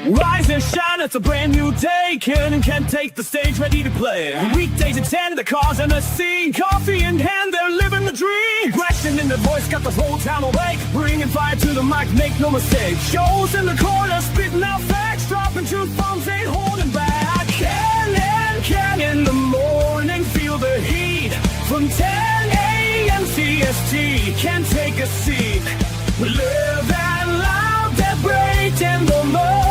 Rise and shine, it's a brand new day. Ken can take the stage, ready to play. Weekdays at 10, the cars and the scene. Coffee in hand, they're living the dream. Aggression in the voice, got the whole town awake. Bringing fire to the mic, make no mistake. Shows in the corner, spitting out facts. Dropping truth bombs, ain't holding back. Ken in the morning, feel the heat. From 10 a.m. CST, can take a seat. We live and loud, that break in the mind.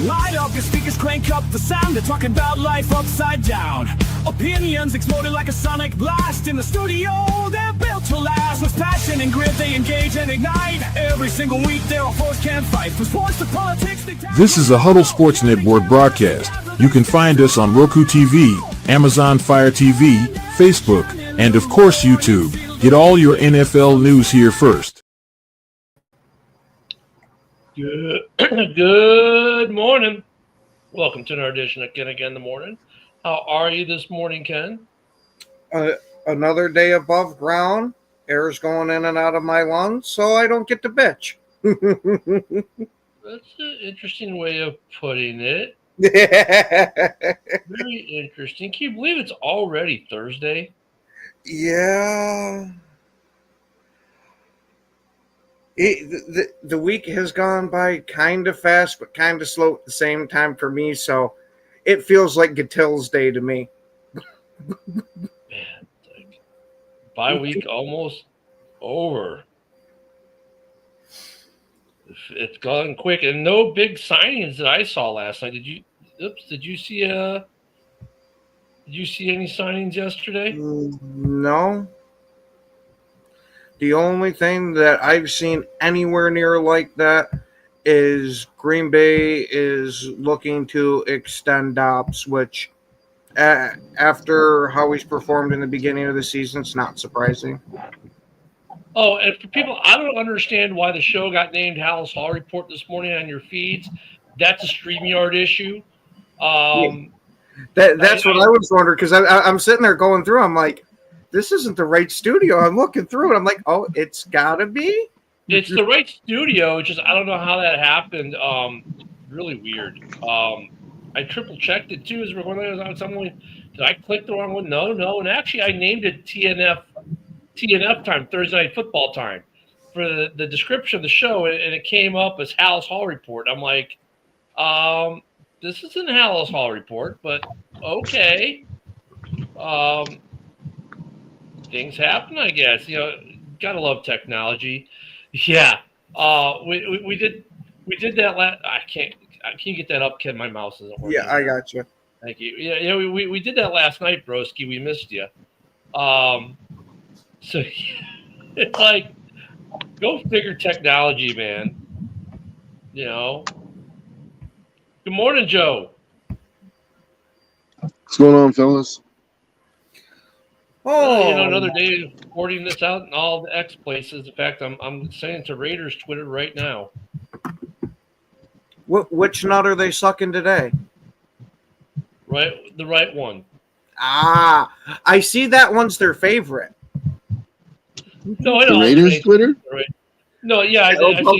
Light up your speakers, crank up the sound. They're talking about life upside down. Opinions exploded like a sonic blast. In the studio, they're built to last. With passion and grit, they engage and ignite. Every single week, they're a force can't fight. From sports to politics, This is a Huddle Sports Network broadcast. You can find us on Roku TV, Amazon Fire TV, Facebook, and of course YouTube. Get all your NFL news here first. Good morning. Welcome to another edition of Ken Again in the Morning. How are you this morning, Ken? Another day above ground. Air's going in and out of my lungs, so I don't get to bitch. That's an interesting way of putting it. Very interesting. Can you believe it's already Thursday? Yeah. The week has gone by kind of fast, but kind of slow at the same time for me, so it feels like Gatill's Day to me. Man, like bye week almost over. It's gone quick, and no big signings that I saw last night. Did you see any signings yesterday? No. The only thing that I've seen anywhere near like that is Green Bay is looking to extend Dobbs, which after how he's performed in the beginning of the season, it's not surprising. Oh, and for people, I don't understand why the show got named Halas Hall Report this morning on your feeds. That's a StreamYard issue. That's what I was wondering, because I'm sitting there going through, I'm like, this isn't the right studio. I'm looking through it. I'm like, oh, it's got to be. It's the right studio. It's just I don't know how that happened. Really weird. I triple checked it too as we're going on. Someone, did I click the wrong one? No. And actually, I named it TNF time, Thursday Night Football time, for the description of the show, and it came up as Halas Hall Report. I'm like, this isn't Halas Hall Report, but okay. Things happen, I guess. You know, gotta love technology. Yeah. We did that last. Can you get that up, Ken? My mouse isn't working. Yeah, I got you. Thank you. Yeah. We did that last night, broski. We missed you. So it's like, go figure technology, man. You know. Good morning, Joe. What's going on, fellas? Oh, Another day of reporting this out in all the X places. In fact, I'm saying to Raiders Twitter right now. which nut are they sucking today? Right, the right one. Ah, I see that one's their favorite. No, I know. The Raiders Twitter? Right. No, yeah, I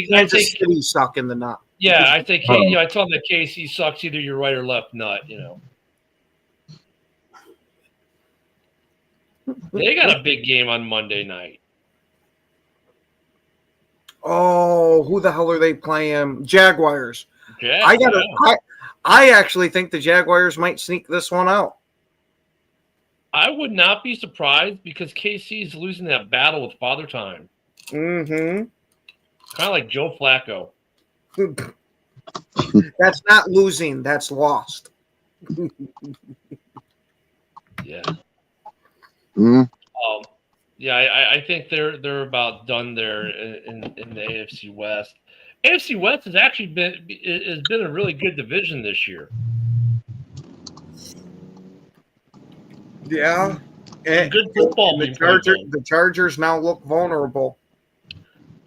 Kansas think City sucking the nut. yeah, I think I tell them that KC sucks either your right or left nut. You know. They got a big game on Monday night. Oh, who the hell are they playing? Jaguars. Yeah, I actually think the Jaguars might sneak this one out. I would not be surprised because KC is losing that battle with Father Time. Mm-hmm. Kind of like Joe Flacco. That's not losing. That's lost. Yeah. Mm-hmm. Yeah, I think they're about done there in the AFC West. AFC West has actually been a really good division this year. Yeah. Good football. The Chargers now look vulnerable.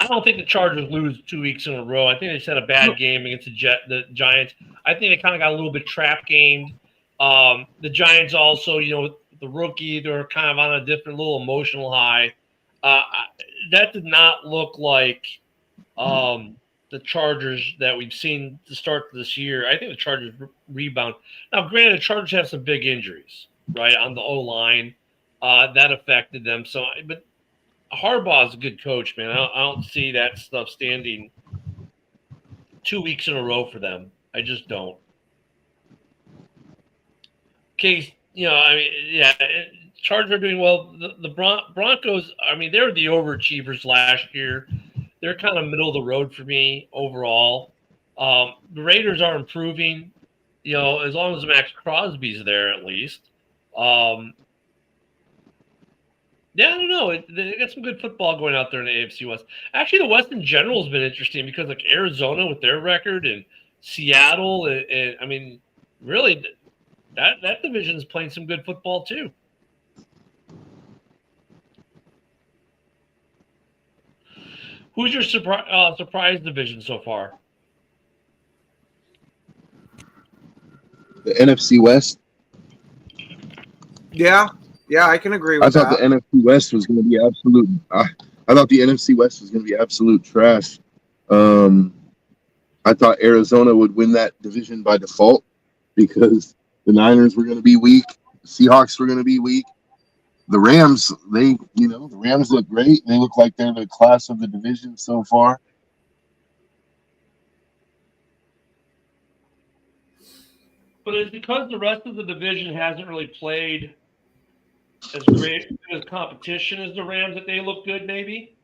I don't think the Chargers lose 2 weeks in a row. I think they just had a bad game against the Giants. I think they kind of got a little bit trap gamed. The Giants also, the rookie, they're kind of on a different little emotional high. That did not look like the Chargers that we've seen to start this year. I think the Chargers rebound. Now, granted, the Chargers have some big injuries, right, on the O line. That affected them. So, but Harbaugh's a good coach, man. I don't see that stuff standing 2 weeks in a row for them. I just don't. Case, I mean, yeah, Chargers are doing well. The Broncos, I mean, they were the overachievers last year. They're kind of middle of the road for me overall. The Raiders are improving, as long as Max Crosby's there at least. Yeah, I don't know. They got some good football going out there in the AFC West. Actually, the West in general has been interesting because like Arizona with their record and Seattle, and I mean, really, that division is playing some good football too. Who's your surprise division so far? The NFC West. Yeah, I can agree I with thought that. the NFC West was going to be absolute. I thought the NFC West was going to be absolute trash. I thought Arizona would win that division by default because the Niners were going to be weak, the Seahawks were going to be weak. The Rams, the Rams look great. They look like they're the class of the division so far. But it's because the rest of the division hasn't really played as great as competition as the Rams that they look good, maybe.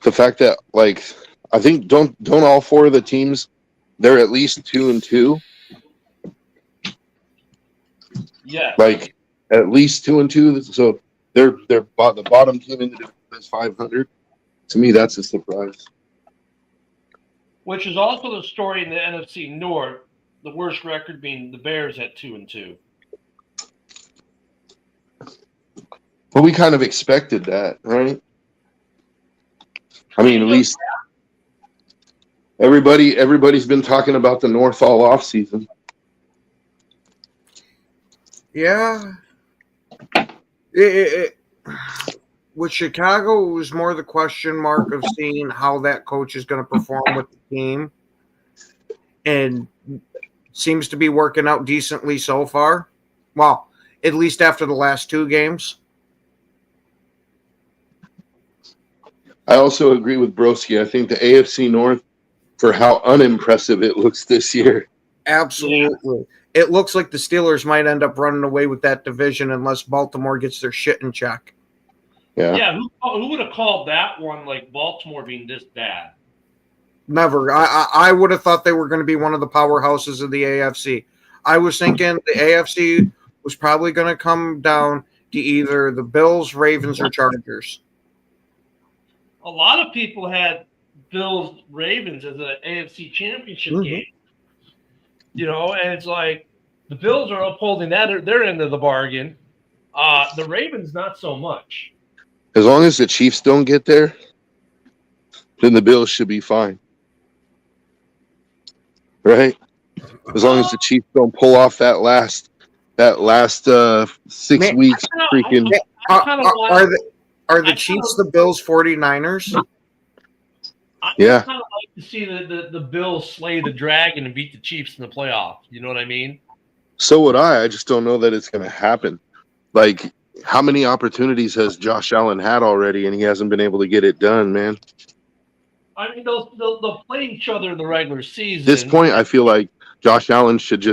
The fact that, like, I think don't all four of the teams, they're at least 2-2. Yeah. Like at least 2-2. So they're the bottom team in the division is 500. To me, that's a surprise. Which is also the story in the NFC North. The worst record being the Bears at 2-2. Well, we kind of expected that, right? I mean, at least everybody's been talking about the North all off season. Yeah. With Chicago, it was more the question mark of seeing how that coach is going to perform with the team. And seems to be working out decently so far. Well, at least after the last two games. I also agree with Broski. I think the AFC North, for how unimpressive it looks this year. Absolutely. Yeah. It looks like the Steelers might end up running away with that division unless Baltimore gets their shit in check. Yeah. Who would have called that one, like Baltimore being this bad? Never. I would have thought they were going to be one of the powerhouses of the AFC. I was thinking the AFC was probably going to come down to either the Bills, Ravens, or Chargers. A lot of people had Bills Ravens as an AFC championship game. And it's like the Bills are upholding their end of the bargain. The Ravens not so much. As long as the Chiefs don't get there, then the Bills should be fine. Right? As long as the Chiefs don't pull off that last 6 weeks freaking. Are the Chiefs the Bills 49ers? Yeah. I kind of like to see the Bills slay the dragon and beat the Chiefs in the playoffs. You know what I mean? So would I. I just don't know that it's going to happen. Like, how many opportunities has Josh Allen had already, and he hasn't been able to get it done, man? I mean, they'll play each other in the regular season. At this point, I feel like Josh Allen should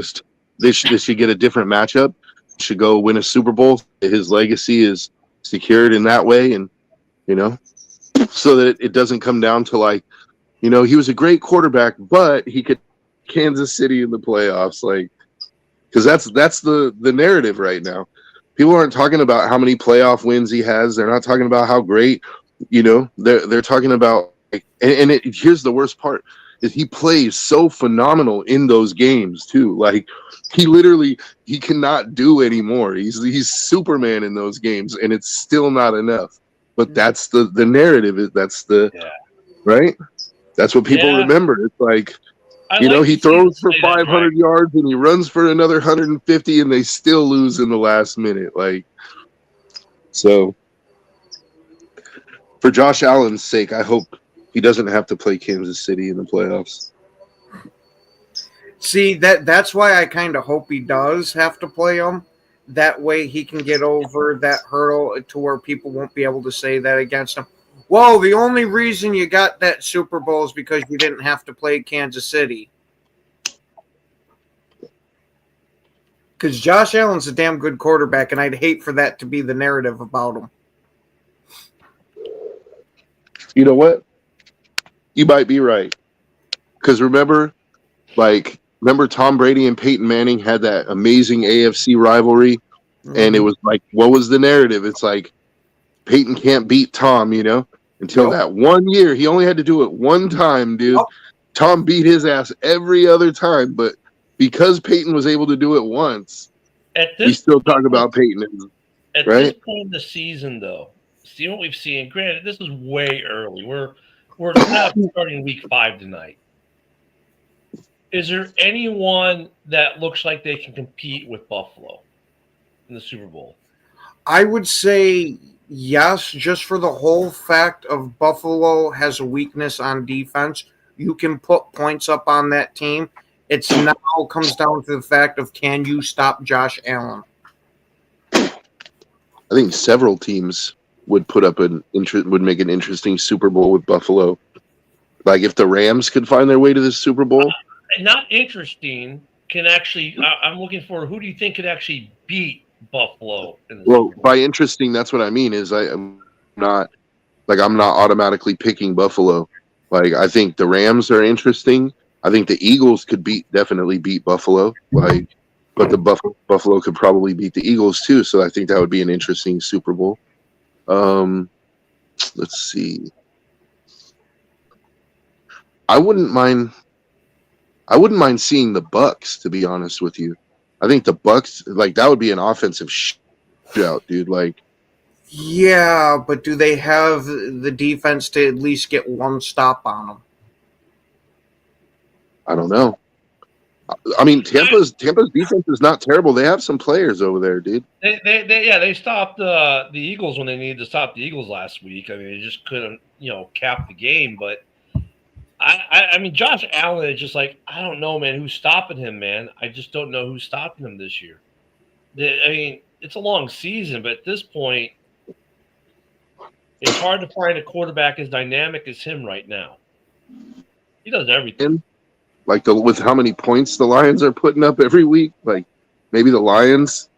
they should get a different matchup. Should go win a Super Bowl. His legacy is secured in that way, and so that it doesn't come down to like, he was a great quarterback, but he could Kansas City in the playoffs, like, because that's the narrative right now. People aren't talking about how many playoff wins he has. They're not talking about how great, they're talking about, like, and here's the worst part is he plays so phenomenal in those games too. Like, he cannot do anymore. He's Superman in those games, and it's still not enough. But that's the narrative. Right? That's what people remember. It's like, he throws for 500 yards and he runs for another 150, and they still lose in the last minute. Like, so For Josh Allen's sake, I hope he doesn't have to play Kansas City in the playoffs. See, that's why I kind of hope he does have to play them. That way he can get over that hurdle to where people won't be able to say that against him. Well, the only reason you got that Super Bowl is because you didn't have to play Kansas City. Because Josh Allen's a damn good quarterback, and I'd hate for that to be the narrative about him. You know what? You might be right. Because remember Tom Brady and Peyton Manning had that amazing AFC rivalry, and it was like, what was the narrative? It's like Peyton can't beat Tom, until that 1 year. He only had to do it one time, dude. Tom beat his ass every other time, but because Peyton was able to do it once, we still talk about Peyton. At this point in the season, though, see what we've seen. Granted, this is way early. We're not starting week 5 tonight. Is there anyone that looks like they can compete with Buffalo in the Super Bowl? I would say yes, just for the whole fact of Buffalo has a weakness on defense. You can put points up on that team. It's now comes down to the fact of, can you stop Josh Allen? I think several teams would would make an interesting Super Bowl with Buffalo. Like if the Rams could find their way to the Super Bowl. Not interesting. I'm looking for, who do you think could actually beat Buffalo in the Super Bowl? By interesting, that's what I mean. Is I'm not automatically picking Buffalo. Like I think the Rams are interesting. I think the Eagles could definitely beat Buffalo. But the Buffalo could probably beat the Eagles too. So I think that would be an interesting Super Bowl. Let's see. I wouldn't mind seeing the Bucks, to be honest with you. I think the Bucks, that would be an offensive shootout, dude. Yeah, but do they have the defense to at least get one stop on them? I don't know. I mean, Tampa's defense is not terrible. They have some players over there, dude. They stopped the Eagles when they needed to stop the Eagles last week. I mean, they just couldn't, cap the game. But I mean, Josh Allen is just like, I don't know, man, who's stopping him, man. I just don't know who's stopping him this year. I mean, it's a long season, but at this point, it's hard to find a quarterback as dynamic as him right now. He does everything. With how many points the Lions are putting up every week, maybe the Lions.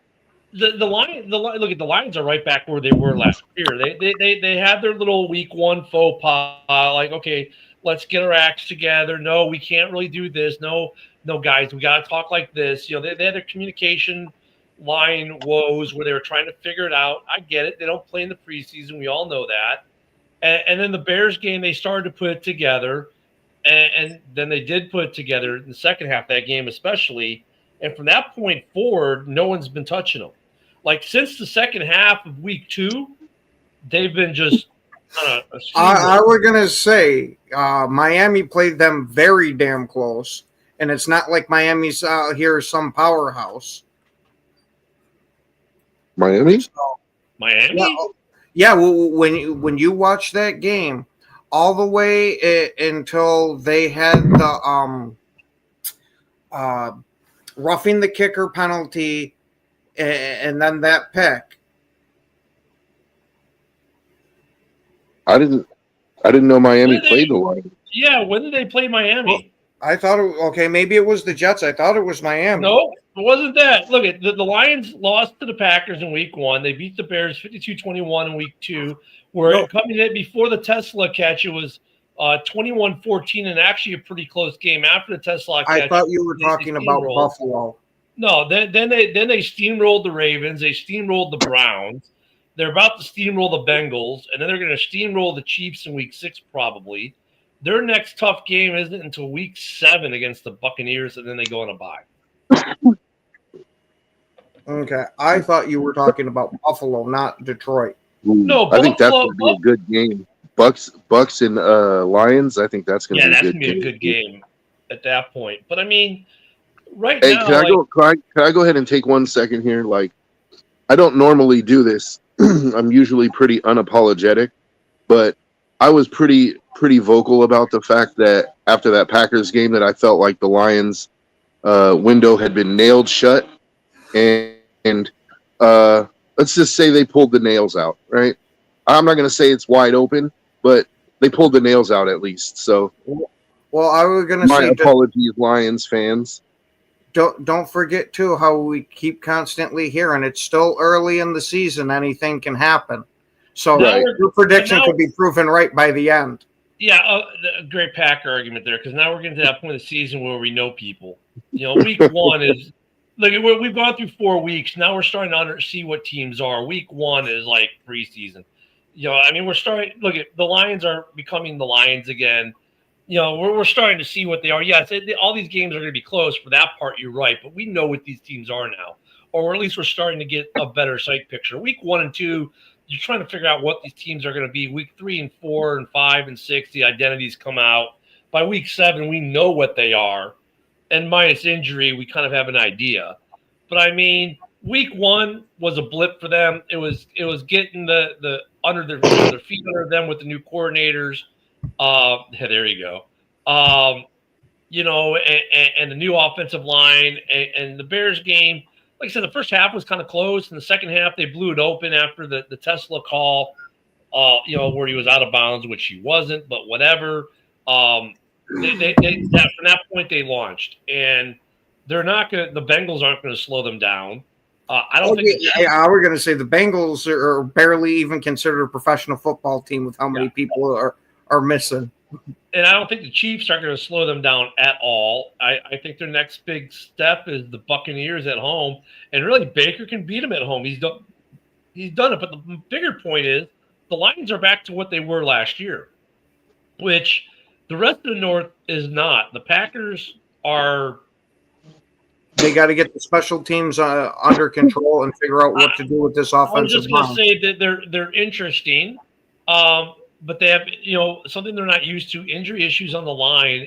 The Lions are right back where they were last year. They had their little week 1 faux pas, okay, let's get our acts together. No, we can't really do this. No, guys, we got to talk like this. They had their communication line woes where they were trying to figure it out. I get it. They don't play in the preseason. We all know that. And then the Bears game, they started to put it together. And then they did put it together in the second half of that game, especially. And from that point forward, no one's been touching them. Since the second half of week 2, they've been just. I was going to say Miami played them very damn close. And it's not like Miami's out here some powerhouse. Miami? Miami? Yeah, when you watch that game, all the way until they had the roughing the kicker penalty and then that pick. I didn't know Miami played the Lions. Yeah, when did they play Miami? Well, I thought maybe it was the Jets. I thought it was Miami. No, it wasn't that. Look, the Lions lost to the Packers in week 1. They beat the Bears 52-21 in week 2. Coming in before the Tesla catch, it was 21-14, and actually a pretty close game after the Tesla catch. I thought you were talking about Buffalo. No, then they steamrolled the Ravens. They steamrolled the Browns. They're about to steamroll the Bengals, and then they're going to steamroll the Chiefs in week 6 probably. Their next tough game isn't until week 7 against the Buccaneers, and then they go on a bye. Okay, I thought you were talking about Buffalo, not Detroit. No, I think that's going to be a good game. Bucks and Lions. I think that's going to be a good game. Yeah, that's going to be a good game at that point. But I mean, right now, can I go ahead and take 1 second here? I don't normally do this. I'm usually pretty unapologetic, but I was pretty vocal about the fact that after that Packers game that I felt like the Lions window had been nailed shut, and let's just say they pulled the nails out. Right? I'm not going to say it's wide open, but they pulled the nails out at least. So, Well, I was going to my say, apologies, Lions fans. don't forget too how we keep constantly hearing it's still early in the season, anything can happen. So Right. your prediction could be proven right by the end. Yeah, a great Packer argument there, because now we're getting to that point of the season where we know people. Week one is look. We've gone through 4 weeks. Now we're starting to see what teams are. Week one is like preseason. We're starting. Look at the Lions are becoming the Lions again. We're starting to see what they are. Yes, all these games are going to be close. For that part, you're right. But we know what these teams are now, or at least we're starting to get a better sight picture. Week 1 and 2. You're trying to figure out what these teams are going to be. Week 3 and 4 and 5 and 6, the identities come out. By week 7, we know what they are. And minus injury, we kind of have an idea. But week 1 was a blip for them. It was getting the under their feet under them with the new coordinators. There you go. And the new offensive line and the Bears game. Like I said, the first half was kind of close. In the second half, they blew it open after the Tesla call, where he was out of bounds, which he wasn't, but whatever. From that point, they launched. And they're not going to – the Bengals aren't going to slow them down. I don't think – I was going to say the Bengals are barely even considered a professional football team with how many people are missing. And I don't think the Chiefs are going to slow them down at all. I think their next big step is the Buccaneers at home. And really, Baker can beat them at home. He's done it. But the bigger point is the Lions are back to what they were last year, which the rest of the North is not. The Packers are – they got to get the special teams under control and figure out what to do with this offensive line. I was just going to say that they're interesting. But they have, something they're not used to, injury issues on the line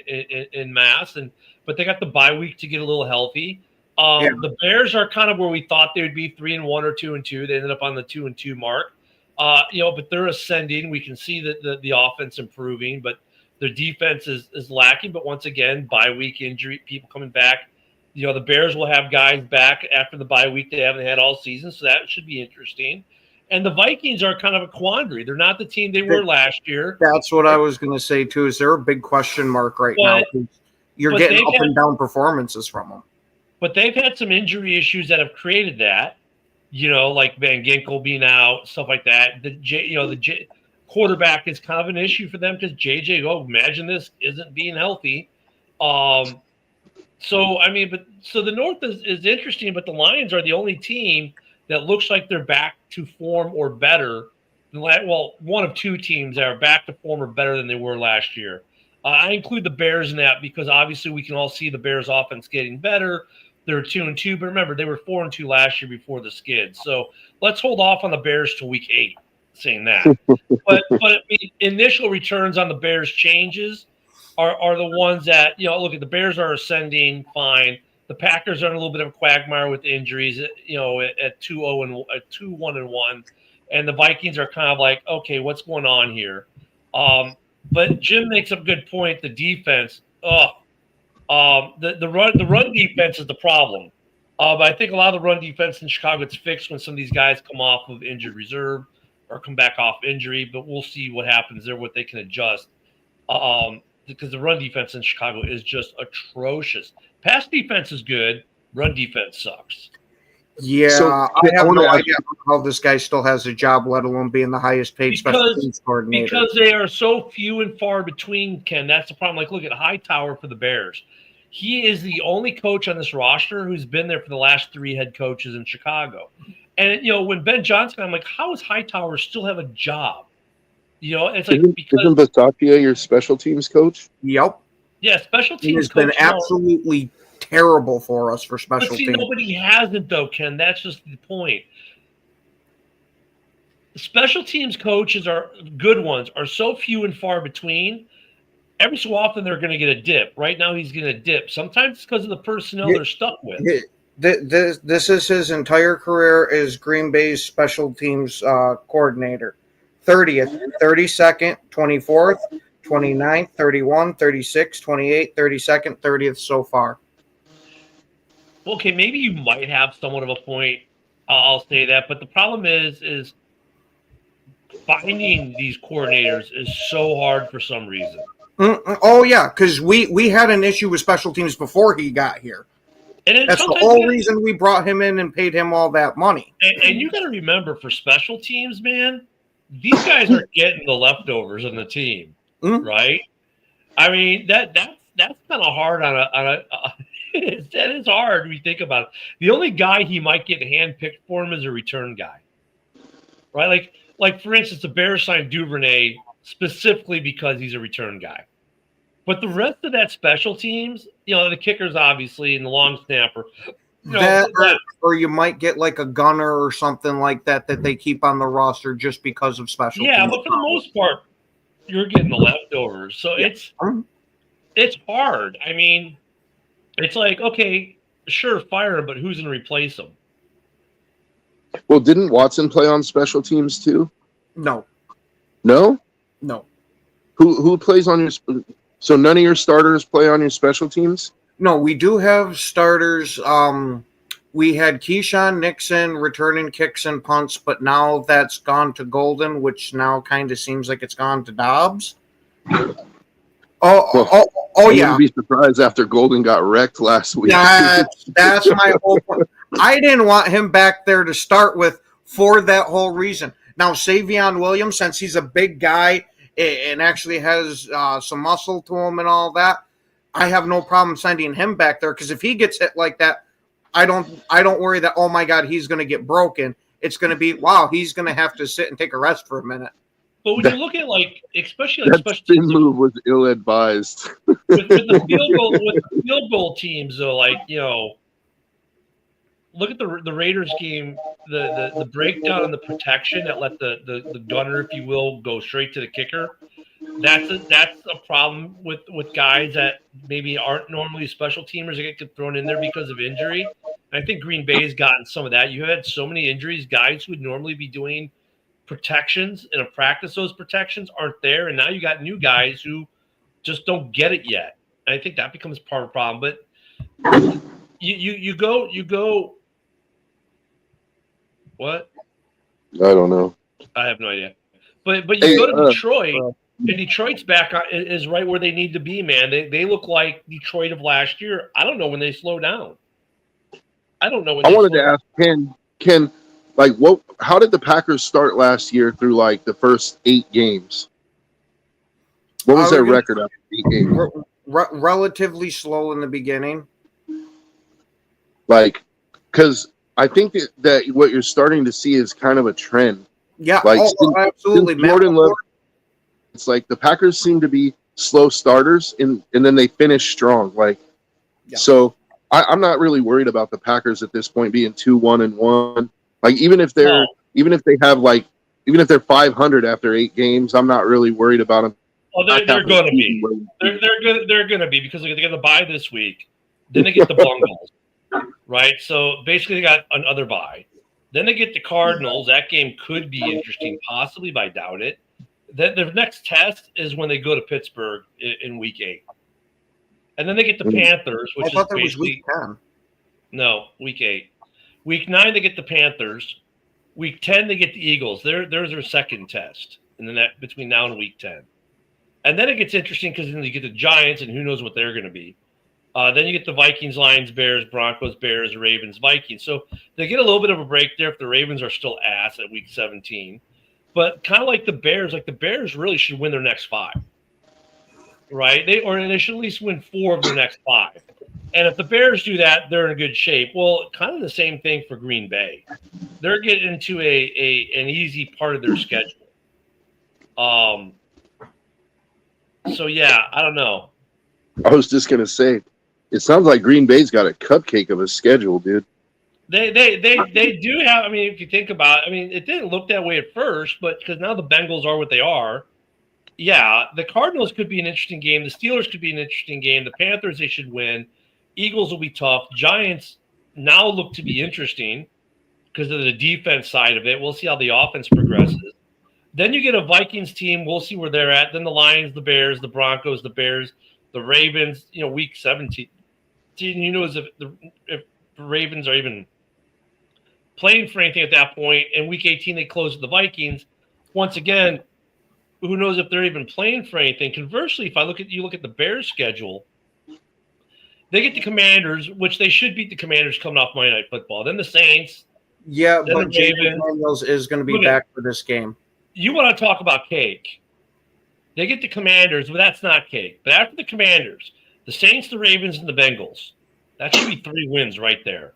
in mass, but they got the bye week to get a little healthy. The Bears are kind of where we thought they would be 3-1 or 2-2. They ended up on the 2-2 mark. But they're ascending. We can see that the offense improving, but their defense is lacking. But once again, bye week injury, people coming back. The Bears will have guys back after the bye week they haven't had all season, so that should be interesting. And the Vikings are kind of a quandary. They're not the team they were last year. That's what I was going to say, too. Is there a big question mark right now? You're getting up and down performances from them. But they've had some injury issues that have created that, like Van Ginkel being out, stuff like that. The quarterback is kind of an issue for them because imagine this, isn't being healthy. So the North is interesting, but the Lions are the only team that looks like they're back to form or better. Well, one of 2 teams that are back to form or better than they were last year. I include the Bears in that because obviously we can all see the Bears offense getting better. They're 2-2, but remember, they were 4-2 last year before the skid. So let's hold off on the Bears to week 8, saying that. but initial returns on the Bears changes are the ones that, look at the Bears are ascending fine. The Packers are in a little bit of a quagmire with injuries, at 2-1-1, and the Vikings are kind of like, okay, what's going on here? But Jim makes a good point. The defense, the run defense is the problem. But I think a lot of the run defense in Chicago gets fixed when some of these guys come off of injured reserve or come back off injury. But we'll see what happens there, what they can adjust. Because the run defense in Chicago is just atrocious. Pass defense is good. Run defense sucks. Yeah, so, I have no idea how this guy still has a job, let alone being the highest paid special teams coordinator. Because they are so few and far between, Ken. That's the problem. Like, look at Hightower for the Bears. He is the only coach on this roster who's been there for the last 3 head coaches in Chicago. And, when Ben Johnson, I'm like, how does Hightower still have a job? It's like isn't Basacchia your special teams coach? Yep. Yeah, special teams. He's been absolutely terrible for us for special teams. Nobody hasn't, though, Ken. That's just the point. Special teams coaches are good ones are so few and far between. Every so often they're going to get a dip. Right now he's getting a dip. Sometimes it's because of the personnel they're stuck with. This is his entire career as Green Bay's special teams coordinator. 30th, 32nd, 24th, 29th, 31, 36, 28, 32nd, 30th so far. Okay, maybe you might have somewhat of a point. I'll say that, but the problem is finding these coordinators is so hard for some reason. Oh yeah, because we had an issue with special teams before he got here. And that's the whole reason we brought him in and paid him all that money. And you got to remember, for special teams, man, these guys are getting the leftovers in the team, right? I mean, that's kind of hard on a that is hard when you think about it. The only guy he might get handpicked for him is a return guy, right? Like for instance, the Bears signed Duvernay specifically because he's a return guy. But the rest of that special teams, the kickers obviously and the long snapper. Or you might get like a gunner or something like that they keep on the roster just because of special teams. Yeah, but for the most part, you're getting the leftovers. So it's hard. I mean, it's like, okay, sure, fire him, but who's going to replace him? Well, didn't Watson play on special teams too? No. No? No. Who plays on your so none of your starters play on your special teams? No, we do have starters. We had Keyshawn Nixon returning kicks and punts, but now that's gone to Golden, which now kind of seems like it's gone to Dobbs. Oh, yeah. Wouldn't be surprised after Golden got wrecked last week. That's my whole point. I didn't want him back there to start with for that whole reason. Now, Savion Williams, since he's a big guy and actually has some muscle to him and all that, I have no problem sending him back there, because if he gets hit like that, I don't worry that, oh my God, he's going to get broken. It's going to be, wow, he's going to have to sit and take a rest for a minute. But when you look at especially that spin move was ill advised. with the field goal teams, though, look at the Raiders game, the breakdown and the protection that let the gunner, if you will, go straight to the kicker. That's a problem with guys that maybe aren't normally special teamers that get thrown in there because of injury. And I think Green Bay's gotten some of that. You had so many injuries, guys who would normally be doing protections in a practice, those protections aren't there, and now you got new guys who just don't get it yet. And I think that becomes part of the problem. But you go. What? I don't know. I have no idea. But you go to Detroit, and Detroit's back is right where they need to be, man. They look like Detroit of last year. I don't know when they slow down. I don't know when. I wanted to ask Ken, how did the Packers start last year through the first 8 games? What was their record after 8 games? Relatively slow in the beginning. Because I think that what you're starting to see is kind of a trend. Yeah, absolutely. Jordan Love, it's like the Packers seem to be slow starters, and then they finish strong. So I'm not really worried about the Packers at this point being 2-1-1. Even if they're 500 after 8 games, I'm not really worried about them. Oh, they're going to be. They're going to be, because they're going to bye this week. Then they get the Bungles, right? So basically, they got another bye. Then they get the Cardinals. That game could be interesting, possibly, but I doubt it. Then their next test is when they go to Pittsburgh in week 8. And then they get the Panthers, which I thought that was week 10. No, week 8. Week 9, they get the Panthers. Week 10, they get the Eagles. There's their second test between now and week 10. And then it gets interesting, because then you get the Giants, and who knows what they're going to be. Then you get the Vikings, Lions, Bears, Broncos, Bears, Ravens, Vikings. So they get a little bit of a break there if the Ravens are still ass at week 17. But kind of like the Bears really should win their next 5. Right? They should at least win 4 of their next 5. And if the Bears do that, they're in good shape. Well, kind of the same thing for Green Bay. They're getting into an easy part of their schedule. So yeah, I don't know. I was just gonna say, it sounds like Green Bay's got a cupcake of a schedule, dude. They do have. I mean, if you think about it, it didn't look that way at first, but because now the Bengals are what they are. Yeah, the Cardinals could be an interesting game. The Steelers could be an interesting game. The Panthers, they should win. Eagles will be tough. Giants now look to be interesting because of the defense side of it. We'll see how the offense progresses. Then you get a Vikings team. We'll see where they're at. Then the Lions, the Bears, the Broncos, the Bears, the Ravens. Week 17. Who knows if the Ravens are even playing for anything at that point. And week 18, they close the Vikings. Once again, who knows if they're even playing for anything? Conversely, if you look at the Bears' schedule, they get the Commanders, which they should beat the Commanders coming off Monday Night Football. Then the Saints. Yeah, then but the Ravens. Daniels is going to be back for this game. You want to talk about cake. They get the Commanders, but that's not cake. But after the Commanders, the Saints, the Ravens, and the Bengals. That should be 3 wins right there.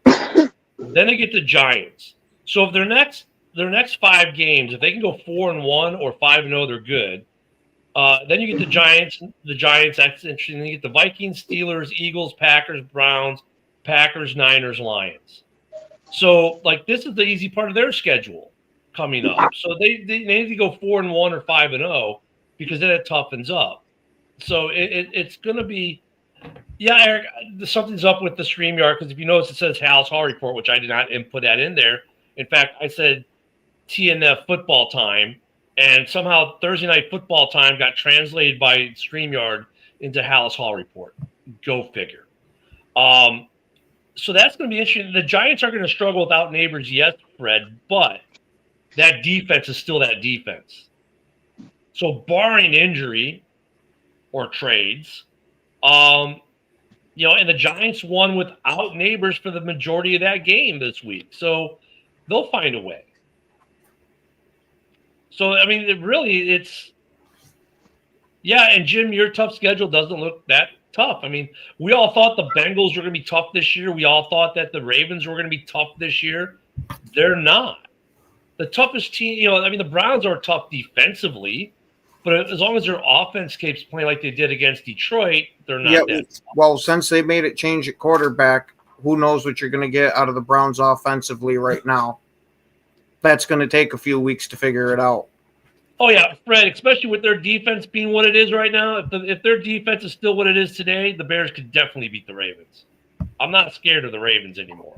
Then they get the Giants. So if their next 5 games, if they can go 4-1 or 5-0, they're good. Then you get the Giants. That's interesting. Then you get the Vikings, Steelers, Eagles, Packers, Browns, Packers, Niners, Lions. So this is the easy part of their schedule coming up. So they need to go 4-1 or 5-0 because then it toughens up. So it's going to be. Yeah, Eric, something's up with the StreamYard because if you notice, it says Halas Hall report, which I did not input that in there. In fact, I said TNF football time, and somehow Thursday night football time got translated by StreamYard into Halas Hall report. Go figure. So that's going to be interesting. The Giants are going to struggle without Neighbors, yes, Fred, but that defense is still that defense. So barring injury or trades, and the Giants won without Neighbors for the majority of that game this week. So they'll find a way. So, I mean, and Jim, your tough schedule doesn't look that tough. I mean, we all thought the Bengals were going to be tough this year. We all thought that the Ravens were going to be tough this year. They're not. The toughest team, the Browns are tough defensively. But as long as their offense keeps playing like they did against Detroit, they're not that tough. Well, since they made it change at quarterback, who knows what you're going to get out of the Browns offensively right now. That's going to take a few weeks to figure it out. Oh, yeah, Fred, especially with their defense being what it is right now. If their defense is still what it is today, the Bears could definitely beat the Ravens. I'm not scared of the Ravens anymore.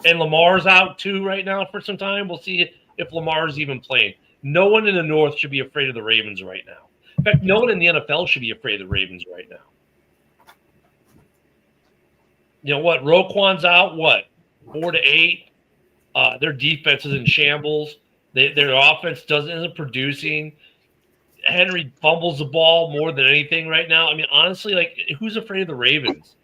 And Lamar's out, too, right now for some time. We'll see if Lamar's even playing. No one in the North should be afraid of the Ravens right now. In fact, no one in the NFL should be afraid of the Ravens right now. You know what? Roquan's out, 4 to 8? Their defense is in shambles. Their offense isn't producing. Henry fumbles the ball more than anything right now. I mean, honestly, who's afraid of the Ravens?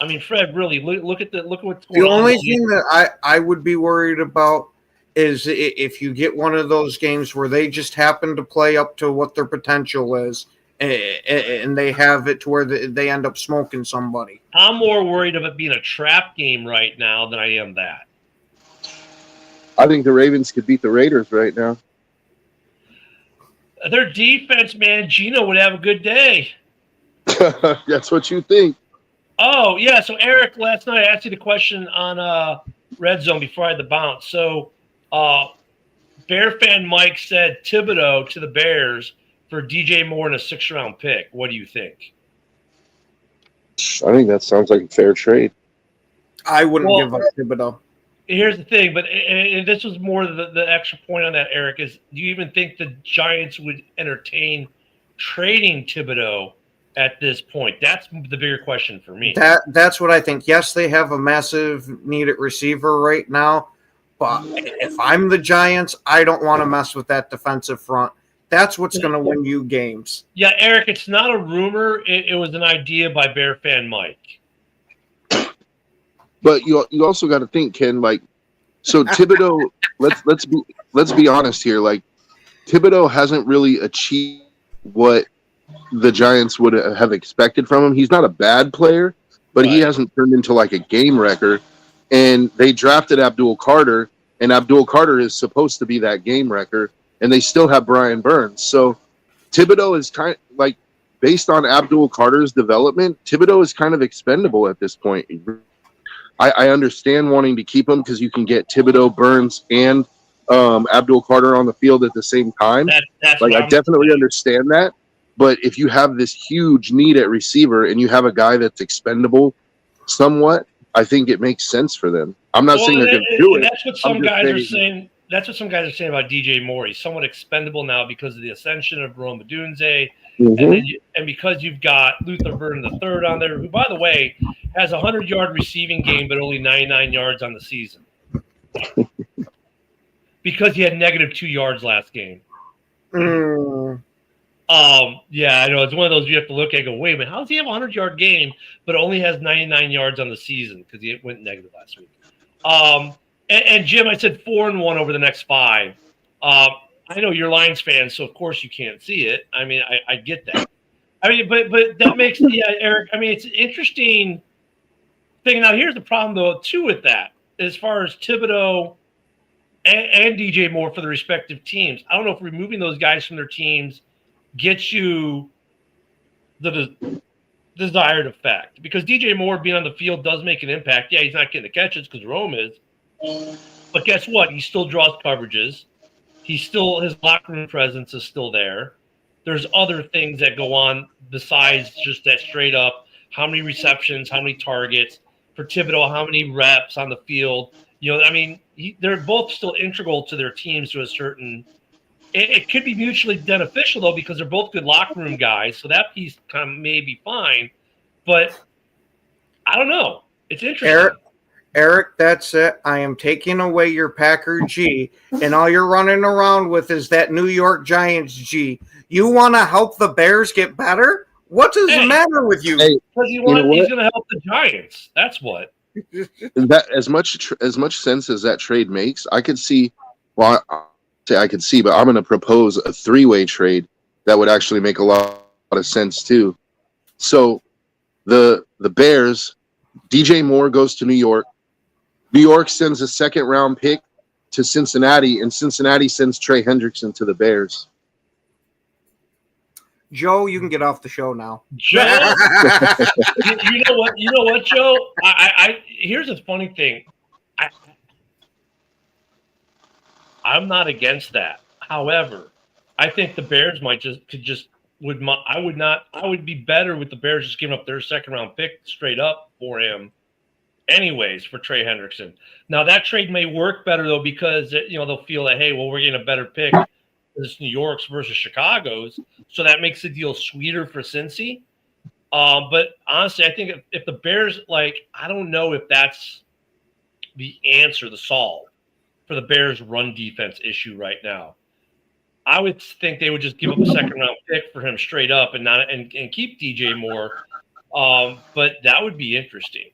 I mean, Fred, really, look at what's going on. The only thing that I would be worried about is if you get one of those games where they just happen to play up to what their potential is and they have it to where they end up smoking somebody. I'm more worried of it being a trap game right now than I am that. I think the Ravens could beat the Raiders right now. Their defense, man, Gino would have a good day. That's what you think. Oh, yeah. So, Eric, last night I asked you the question on Red Zone before I had the bounce. So, Bear fan Mike said Thibodeau to the Bears for DJ Moore and a 6th-round pick. What do you think? I think that sounds like a fair trade. I wouldn't give up Thibodeau. Here's the thing, but and this was more the extra point on that, Eric, is do you even think the Giants would entertain trading Thibodeau at this point? That's the bigger question for me. That's what I think. Yes, they have a massive need at receiver right now, but if I'm the Giants, I don't want to mess with that defensive front. That's what's going to win you games. Yeah, Eric, it's not a rumor. It was an idea by Bear fan Mike. But you also got to think, Ken. So Thibodeau. let's be honest here. Thibodeau hasn't really achieved what the Giants would have expected from him. He's not a bad player, but he hasn't turned into a game wrecker. And they drafted Abdul Carter, and Abdul Carter is supposed to be that game wrecker. And they still have Brian Burns. So Thibodeau is kind of based on Abdul Carter's development. Thibodeau is kind of expendable at this point. I understand wanting to keep him because you can get Thibodeau, Burns, and Abdul Carter on the field at the same time. I definitely understand that. But if you have this huge need at receiver and you have a guy that's expendable somewhat, I think it makes sense for them. I'm not saying they're going to do it. That's what some guys are saying. that's what some guys are saying about DJ Moore. He's somewhat expendable now because of the ascension of Rome Odunze, and because you've got Luther Burden III on there, who, by the way, has a 100-yard receiving game but only 99 yards on the season because he had -2 yards last game. Yeah, I know. It's one of those you have to look at and go, wait a minute, how does he have a 100-yard game but only has 99 yards on the season because he went negative last week? And Jim, I said 4-1 over the next 5. I know you're Lions fans, so of course you can't see it. I mean, I get that. I mean, but that makes Eric. I mean, it's an interesting thing. Now, here's the problem though, too, with that, as far as Thibodeau and DJ Moore for the respective teams. I don't know if removing those guys from their teams gets you the desired effect, because DJ Moore being on the field does make an impact. Yeah, he's not getting the catches because Rome is. But guess what? He still draws coverages. His locker room presence is still there. There's other things that go on besides just that straight up, how many receptions, how many targets. For Thibodeau, how many reps on the field. I mean, they're both still integral to their teams to a certain – it could be mutually beneficial, though, because they're both good locker room guys, so that piece kind of may be fine. But I don't know. It's interesting. Eric, that's it. I am taking away your Packer G, and all you're running around with is that New York Giants G. You want to help the Bears get better? What does the matter with you? Hey, because he's going to help the Giants. That's what. That as much sense as that trade makes, I could see. Well, I could see, but I'm going to propose a 3-way trade that would actually make a lot of sense too. So, the Bears, DJ Moore goes to New York. New York sends a 2nd-round pick to Cincinnati, and Cincinnati sends Trey Hendrickson to the Bears. Joe, you can get off the show now. Joe, you know what, Joe? I here's the funny thing. I'm not against that. However, I think the Bears I would be better with the Bears just giving up their 2nd-round pick straight up for him. Anyways, for Trey Hendrickson. Now that trade may work better though, because they'll feel that, hey, well, we're getting a better pick. This New York's versus Chicago's, so that makes the deal sweeter for Cincy. But honestly, I think if the Bears, I don't know if that's the answer, the solve for the Bears' run defense issue right now. I would think they would just give up a 2nd-round pick for him straight up and not and keep DJ Moore. But that would be interesting.